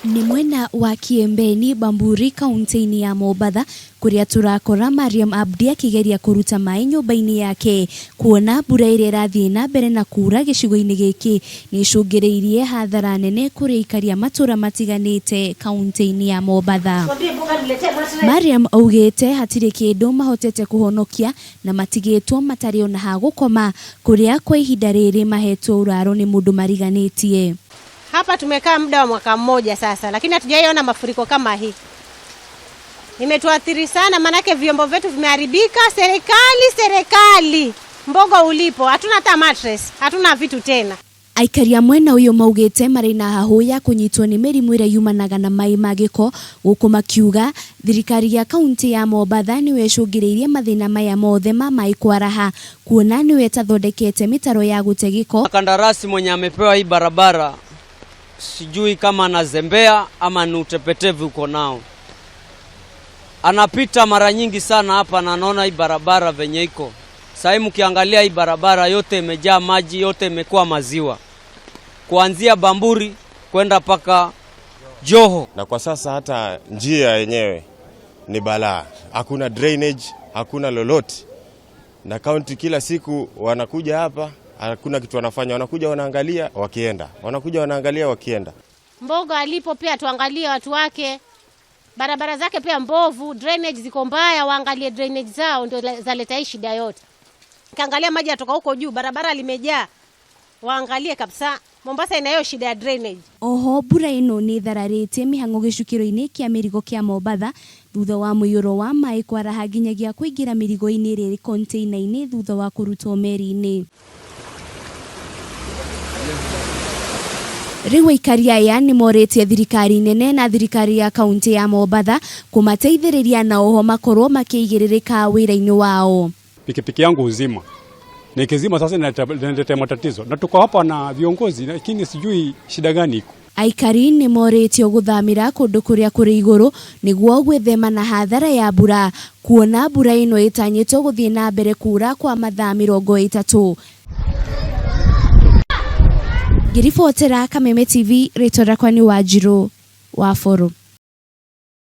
Ni mwena wa Kiembeni Bamburi kaunti ya Mombatha kuria turakora Mariam Abdi akigeria kuruta mai nyumba-ini yake kuona mbura iria irathie na mbere na kura gicigo-ini giki ni icungiriirie hathara nene kuri ikaria matura matiganite kaunti-ini ya Mombatha. Mariam augite hatire kindu mahotete kuhonokia na matigitwo matari ona ha gukoma kuria kwa ihinda riri mahetwo uraro ni mundu mariganitie. Hapa tumekaa muda wa mwaka mmoja sasa, lakini hatujaiona mafuriko kama hii. Imetuathiri sana, manake vyombo vyetu vimeharibika. Serikali mbogo ulipo, hatuna hata mattress, hatuna vitu tena. Aikaria mwena uyo maugite marina hahoya kunyitwo ni mirimu ira yumanaga na mai magiko guku makiuga thirikari ya kaunti ya Mombatha ni wecungiriirie mathina maya mothe ma mai kwaraha kuona ni wetathondekete mitaro ya gutegiko. Kandarasi mwenye amepewa hii barabara sijui kama anazembea ama ni utepetevu uko nao. Anapita mara nyingi sana hapa na anaona hii barabara venye iko. Sasa mkiangalia hii barabara yote imejaa maji, yote imekuwa maziwa. Kuanzia Bamburi kwenda paka Joho. Na kwa sasa hata njia yenyewe ni balaa. Hakuna drainage, hakuna lolote. Na kaunti kila siku wanakuja hapa, hakuna kitu wanafanya, wanakuja wanaangalia wakienda. Wanakuja wanaangalia wakienda. Mbogo alipo pia tuangalie watu wake. Barabara zake pia mbovu, drainage ziko mbaya, waangalie drainage zao ndio zaleta hii shida yote. Kaangalia maji yatoka huko juu, barabara limejaa. Waangalie kabisa. Mombasa inayo shida ya drainage. Oho mbura ino ni thararite mihango gicukiro-ini kia mirigo kia Mombatha thutha wa muiyuro wa mai kwaraha nginyagia kuingira mirigo-ini riri container-ini thutha wa kurutwo meri-ini. Riu aikaria aya ni moretie thirikari nene na thirikari ya kaunti ya Mombatha kumateithiriria na oho makorwo makiigiririka wira-ini wao. Pikipiki yangu uzima. Nikizima sasa inaleta matatizo. Na tuko hapa na viongozi lakini sijui shida gani iko. Aikari ni moretio guthamira kundu kuria kuri iguru niguo gwithema na hathara ya mbura kuona mbura ino itanyitwo guthie na mbere kura kwa mathaa 30. Ngiribotera Kameme TV, rĩtwa rĩakwa nĩ Wanjirũ wa Foro.